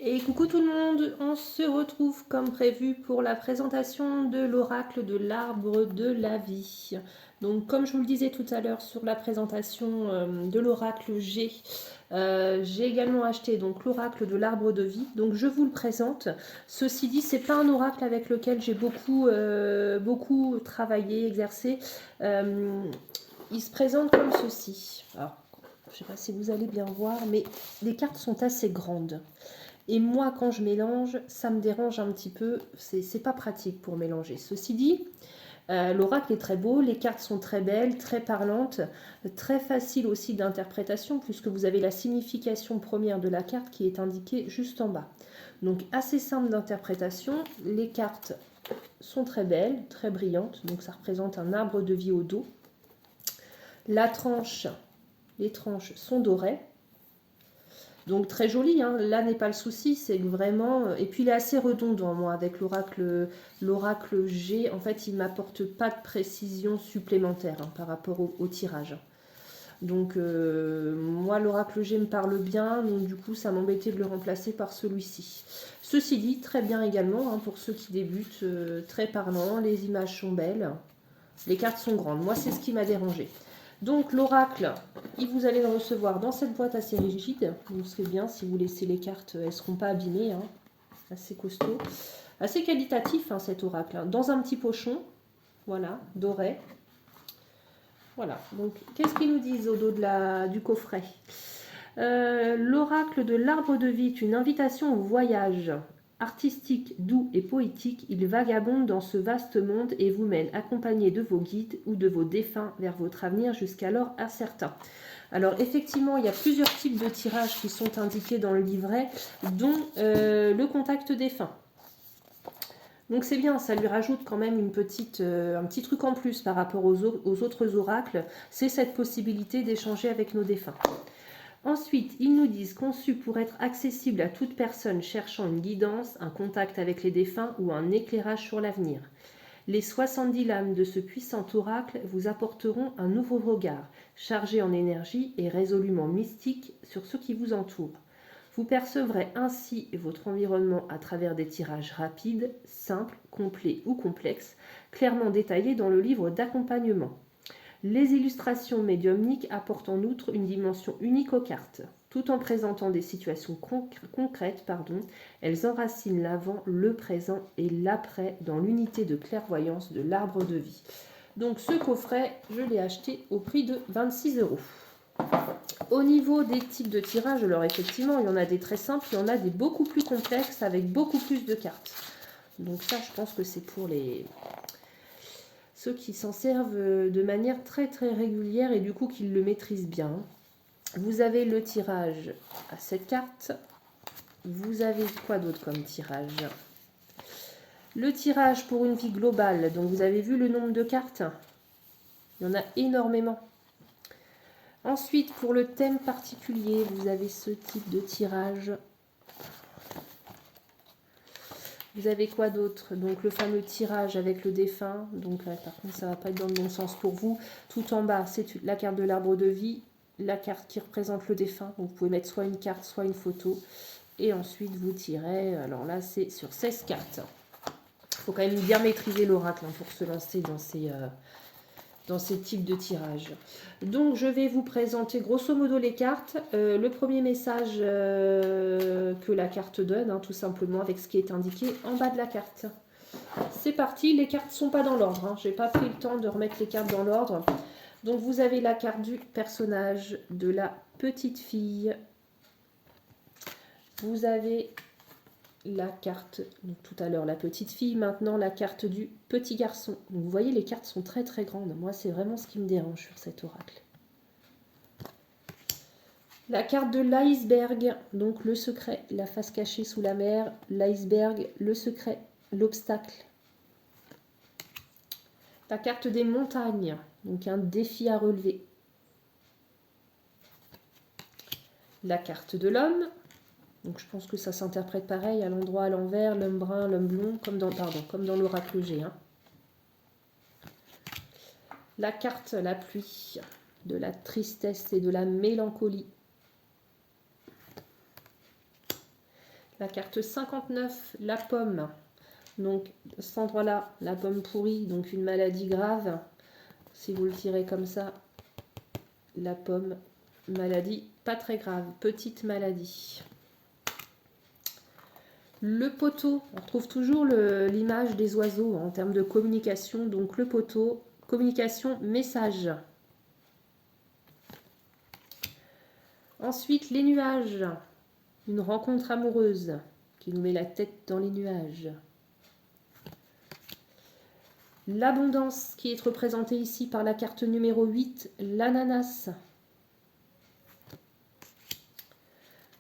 Et coucou tout le monde, on se retrouve comme prévu pour la présentation de l'oracle de l'arbre de la vie. Donc comme je vous le disais tout à l'heure sur la présentation de l'oracle G, j'ai également acheté donc l'oracle de l'arbre de vie. Donc je vous le présente. Ceci dit, c'est pas un oracle avec lequel j'ai beaucoup travaillé, exercé. Il se présente comme ceci. Alors, je ne sais pas si vous allez bien voir, mais les cartes sont assez grandes. Et moi, quand je mélange, ça me dérange un petit peu. C'est pas pratique pour mélanger. Ceci dit, l'oracle est très beau, les cartes sont très belles, très parlantes, très facile aussi d'interprétation puisque vous avez la signification première de la carte qui est indiquée juste en bas. Donc assez simple d'interprétation. Les cartes sont très belles, très brillantes. Donc ça représente un arbre de vie au dos. La tranche, les tranches sont dorées. Donc très joli, hein. Là n'est pas le souci, c'est vraiment... Et puis il est assez redondant, moi, avec l'oracle G. En fait, il ne m'apporte pas de précision supplémentaire par rapport au tirage. Donc moi, l'oracle G me parle bien, donc du coup, ça m'embêtait de le remplacer par celui-ci. Ceci dit, très bien également, pour ceux qui débutent, très parlant, les images sont belles, les cartes sont grandes. Moi, c'est ce qui m'a dérangé. Donc l'oracle, vous allez le recevoir dans cette boîte assez rigide. Donc c'est bien, si vous laissez les cartes, elles ne seront pas abîmées. Assez costaud. Assez qualitatif cet oracle. Dans un petit pochon, voilà, doré. Voilà, donc qu'est-ce qu'ils nous disent au dos du coffret? L'oracle de l'arbre de vie est une invitation au voyage. Artistique, doux et poétique, il vagabonde dans ce vaste monde et vous mène accompagné de vos guides ou de vos défunts vers votre avenir jusqu'alors incertain. Alors effectivement, il y a plusieurs types de tirages qui sont indiqués dans le livret, dont le contact défunt. Donc c'est bien, ça lui rajoute quand même un petit truc en plus par rapport aux autres oracles, c'est cette possibilité d'échanger avec nos défunts. Ensuite, ils nous disent conçu pour être accessible à toute personne cherchant une guidance, un contact avec les défunts ou un éclairage sur l'avenir. Les 70 lames de ce puissant oracle vous apporteront un nouveau regard, chargé en énergie et résolument mystique sur ce qui vous entoure. Vous percevrez ainsi votre environnement à travers des tirages rapides, simples, complets ou complexes, clairement détaillés dans le livre d'accompagnement. Les illustrations médiumniques apportent en outre une dimension unique aux cartes. Tout en présentant des situations concrètes, elles enracinent l'avant, le présent et l'après dans l'unité de clairvoyance de l'arbre de vie. Donc ce coffret, je l'ai acheté au prix de 26 €. Au niveau des types de tirage, alors effectivement, il y en a des très simples, il y en a des beaucoup plus complexes avec beaucoup plus de cartes. Donc ça, je pense que c'est pour ceux qui s'en servent de manière très très régulière et du coup qui le maîtrisent bien. Vous avez le tirage à 7 cartes. Vous avez quoi d'autre comme tirage? Le tirage pour une vie globale. Donc vous avez vu le nombre de cartes? Il y en a énormément. Ensuite, pour le thème particulier, vous avez ce type de tirage. Vous avez quoi d'autre? Donc le fameux tirage avec le défunt. Donc là, par contre, ça ne va pas être dans le bon sens pour vous. Tout en bas, c'est la carte de l'arbre de vie, la carte qui représente le défunt. Donc vous pouvez mettre soit une carte, soit une photo. Et ensuite, vous tirez. Alors là, c'est sur 16 cartes. Il faut quand même bien maîtriser l'oracle pour se lancer dans ces types de tirages. Donc je vais vous présenter grosso modo les cartes. Le premier message que la carte donne, tout simplement avec ce qui est indiqué en bas de la carte. C'est parti, les cartes ne sont pas dans l'ordre. Je n'ai pas pris le temps de remettre les cartes dans l'ordre. Donc vous avez la carte du personnage de la petite fille. Vous avez la carte, donc tout à l'heure la petite fille, maintenant la carte du petit garçon. Donc vous voyez, les cartes sont très très grandes. Moi, c'est vraiment ce qui me dérange sur cet oracle. La carte de l'iceberg, donc le secret, la face cachée sous la mer, l'iceberg, le secret, l'obstacle. La carte des montagnes, donc un défi à relever. La carte de l'homme. Donc je pense que ça s'interprète pareil, à l'endroit, à l'envers, l'homme brun, l'homme blond, comme dans l'oracle G. La carte, la pluie, de la tristesse et de la mélancolie. La carte 59, la pomme. Donc, cet endroit-là, la pomme pourrie, donc une maladie grave. Si vous le tirez comme ça, la pomme, maladie pas très grave, petite maladie. Le poteau, on retrouve toujours l'image des oiseaux en termes de communication. Donc le poteau, communication, message. Ensuite, les nuages. Une rencontre amoureuse qui nous met la tête dans les nuages. L'abondance qui est représentée ici par la carte numéro 8, l'ananas.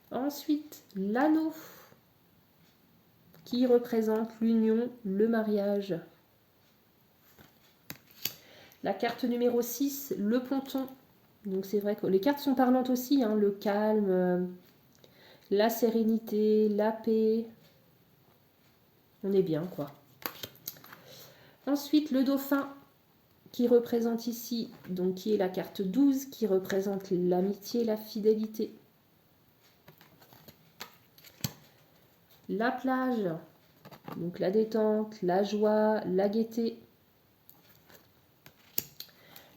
Ensuite, l'anneau qui représente l'union, le mariage. La carte numéro 6, le ponton. Donc c'est vrai que les cartes sont parlantes aussi, hein, le calme, la sérénité, la paix. On est bien, quoi. Ensuite, le dauphin qui représente ici, donc qui est la carte 12, qui représente l'amitié, la fidélité. La plage, donc la détente, la joie, la gaieté.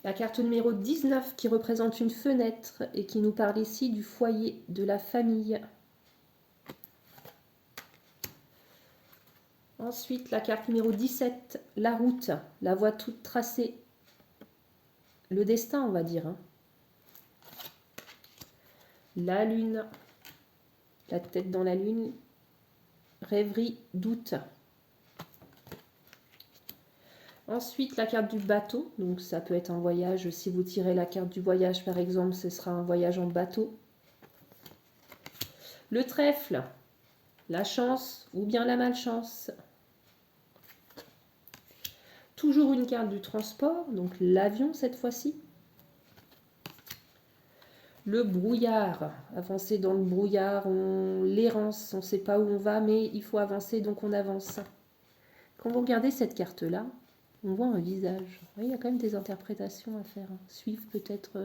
La carte numéro 19 qui représente une fenêtre et qui nous parle ici du foyer, de la famille. Ensuite, la carte numéro 17, la route, la voie toute tracée. Le destin, on va dire. Hein. La lune, la tête dans la lune. Rêverie, doute. Ensuite, la carte du bateau. Donc, ça peut être un voyage. Si vous tirez la carte du voyage, par exemple, ce sera un voyage en bateau. Le trèfle, la chance ou bien la malchance. Toujours une carte du transport, donc l'avion cette fois-ci. Le brouillard, avancer dans le brouillard, l'errance, on ne sait pas où on va, mais il faut avancer, donc on avance. Quand vous regardez cette carte-là, on voit un visage. Il y a quand même des interprétations à faire. Suivre peut-être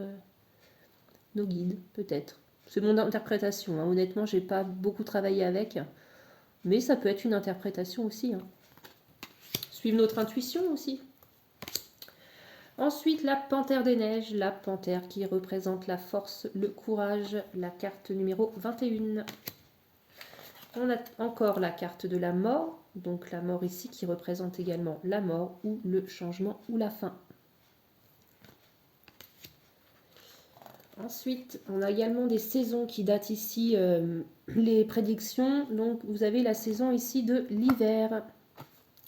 nos guides, peut-être. C'est mon interprétation. Hein. Honnêtement, j'ai pas beaucoup travaillé avec, mais ça peut être une interprétation aussi. Hein. Suivre notre intuition aussi. Ensuite, la panthère des neiges, la panthère qui représente la force, le courage, la carte numéro 21. On a encore la carte de la mort, donc la mort ici qui représente également la mort ou le changement ou la fin. Ensuite, on a également des saisons qui datent ici, les prédictions. Donc, vous avez la saison ici de l'hiver.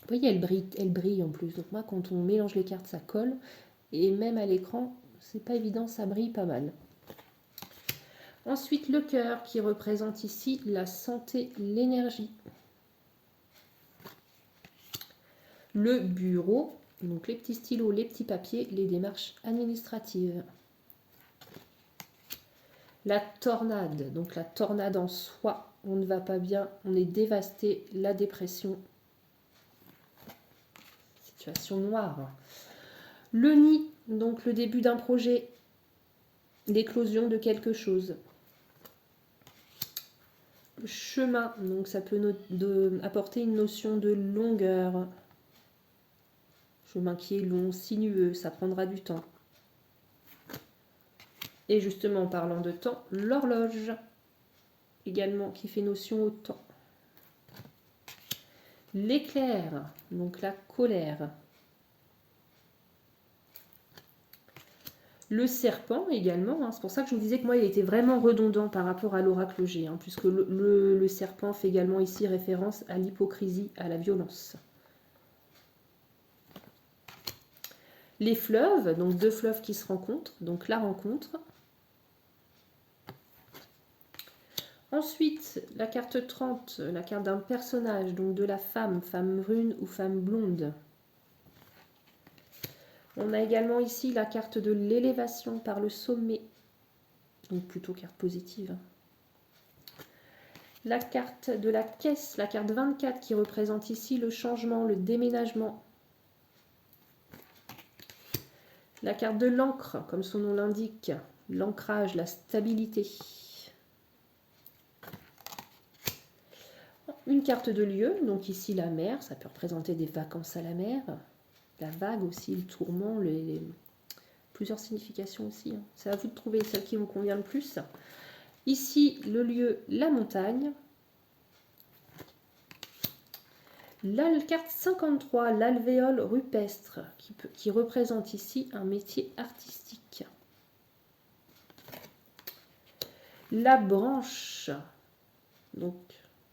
Vous voyez, elle brille en plus. Donc moi, quand on mélange les cartes, ça colle. Et même à l'écran, c'est pas évident, ça brille pas mal. Ensuite, le cœur qui représente ici la santé, l'énergie. Le bureau, donc les petits stylos, les petits papiers, les démarches administratives. La tornade, donc la tornade en soi, on ne va pas bien, on est dévasté, la dépression. Situation noire. Le nid, donc le début d'un projet, l'éclosion de quelque chose. Le chemin, donc ça peut apporter une notion de longueur. Chemin qui est long, sinueux, ça prendra du temps. Et justement, en parlant de temps, l'horloge, également, qui fait notion au temps. L'éclair, donc la colère. Le serpent également, hein, c'est pour ça que je vous disais que moi il était vraiment redondant par rapport à l'oracle G, hein, puisque le serpent fait également ici référence à l'hypocrisie, à la violence. Les fleuves, donc deux fleuves qui se rencontrent, donc la rencontre. Ensuite, la carte 30, la carte d'un personnage, donc de la femme, femme brune ou femme blonde. On a également ici la carte de l'élévation par le sommet, donc plutôt carte positive. La carte de la caisse, la carte 24 qui représente ici le changement, le déménagement. La carte de l'encre, comme son nom l'indique, l'ancrage, la stabilité. une carte de lieu, donc ici la mer, ça peut représenter des vacances à la mer, la vague aussi, le tourment, plusieurs significations aussi. Hein. C'est à vous de trouver celle qui vous convient le plus. Ici, le lieu, la montagne. La carte 53, l'alvéole rupestre, qui représente ici un métier artistique. La branche, donc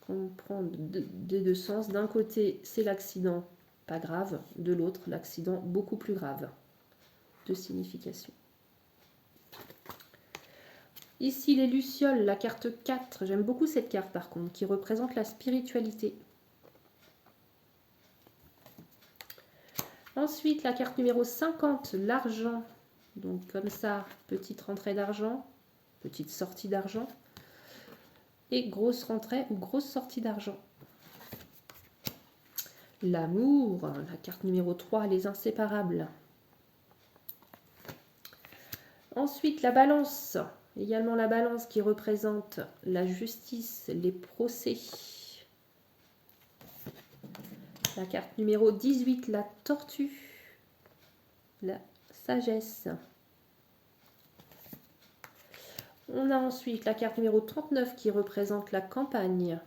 on prend des deux sens. D'un côté, c'est l'accident, pas grave. De l'autre, l'accident beaucoup plus grave. Deux significations. Ici, les lucioles, la carte 4. J'aime beaucoup cette carte par contre, qui représente la spiritualité. Ensuite, la carte numéro 50, l'argent. Donc comme ça, petite rentrée d'argent, petite sortie d'argent. Et grosse rentrée ou grosse sortie d'argent. L'amour, la carte numéro 3, les inséparables. Ensuite, la balance. Également la balance qui représente la justice, les procès. La carte numéro 18, la tortue, la sagesse. On a ensuite la carte numéro 39 qui représente la campagne.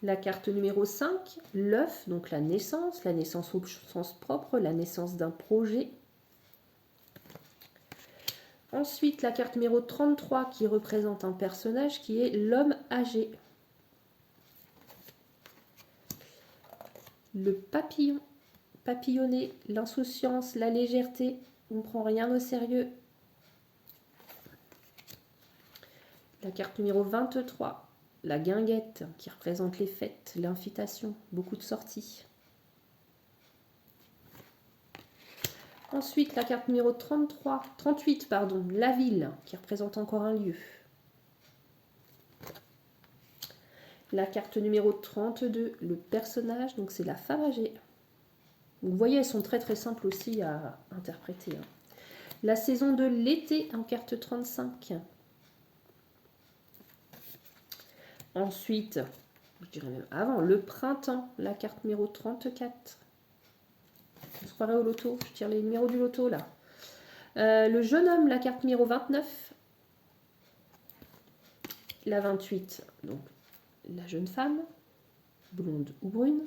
La carte numéro 5, l'œuf, donc la naissance au sens propre, la naissance d'un projet. Ensuite, la carte numéro 33 qui représente un personnage qui est l'homme âgé. Le papillon, papillonner, l'insouciance, la légèreté, on ne prend rien au sérieux. La carte numéro 23, la guinguette, qui représente les fêtes, l'invitation, beaucoup de sorties. Ensuite, la carte numéro 38, la ville, qui représente encore un lieu. La carte numéro 32, le personnage, donc c'est la femme âgée. Vous voyez, elles sont très très simples aussi à interpréter. Hein. La saison de l'été en carte 35. Ensuite, je dirais même avant, le printemps, la carte numéro 34. On se croirait au loto, je tire les numéros du loto là. Le jeune homme, la carte numéro 29. La 28, donc la jeune femme, blonde ou brune.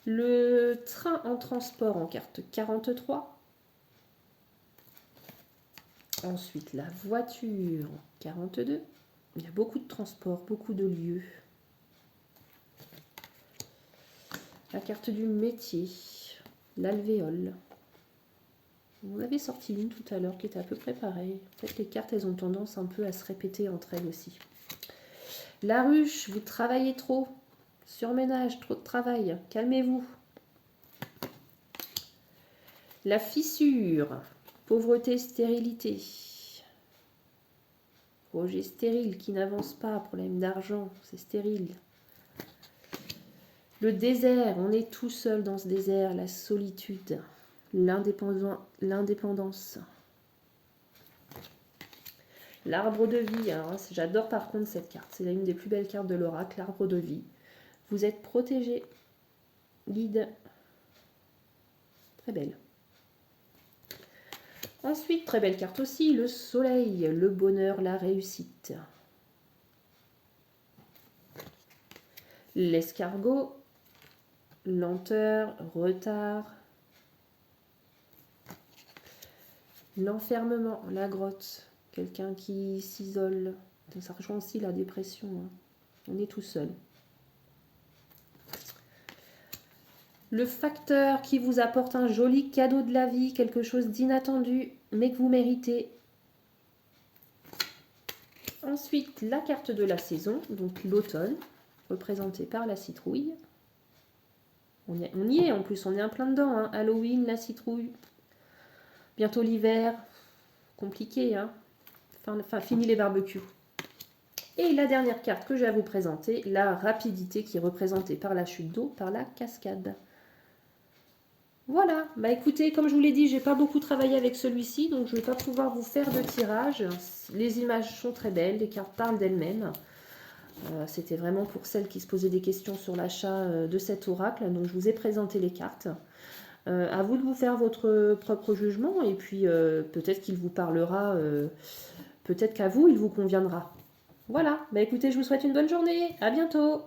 Le train en transport en carte 43. Ensuite, la voiture 42. Il y a beaucoup de transports, beaucoup de lieux. La carte du métier, l'alvéole. On avait sorti une tout à l'heure qui était à peu près pareille. En fait, les cartes, elles ont tendance un peu à se répéter entre elles aussi. La ruche, vous travaillez trop. Surménage, trop de travail. Calmez-vous. La fissure, pauvreté, stérilité. Projet stérile qui n'avance pas, problème d'argent, c'est stérile. Le désert, on est tout seul dans ce désert, la solitude, l'indépendance. L'arbre de vie, alors j'adore par contre cette carte, c'est l'une des plus belles cartes de l'oracle, l'arbre de vie. Vous êtes protégé, guide, très belle. Ensuite, très belle carte aussi, le soleil, le bonheur, la réussite. L'escargot, lenteur, retard. L'enfermement, la grotte, quelqu'un qui s'isole. Ça rejoint aussi la dépression. Hein. On est tout seul. Le facteur qui vous apporte un joli cadeau de la vie, quelque chose d'inattendu, mais que vous méritez. Ensuite, la carte de la saison, donc l'automne, représentée par la citrouille. On y est en plus, on est en plein dedans. Hein. Halloween, la citrouille. Bientôt l'hiver. Compliqué, hein. Enfin, fini les barbecues. Et la dernière carte que j'ai à vous présenter, la rapidité qui est représentée par la chute d'eau, par la cascade. Voilà, bah écoutez, comme je vous l'ai dit, j'ai pas beaucoup travaillé avec celui-ci, donc je vais pas pouvoir vous faire de tirage. Les images sont très belles, les cartes parlent d'elles-mêmes. C'était vraiment pour celles qui se posaient des questions sur l'achat de cet oracle, donc je vous ai présenté les cartes. À vous de vous faire votre propre jugement, et puis peut-être qu'il vous parlera, peut-être qu'à vous, il vous conviendra. Voilà, bah écoutez, je vous souhaite une bonne journée, à bientôt!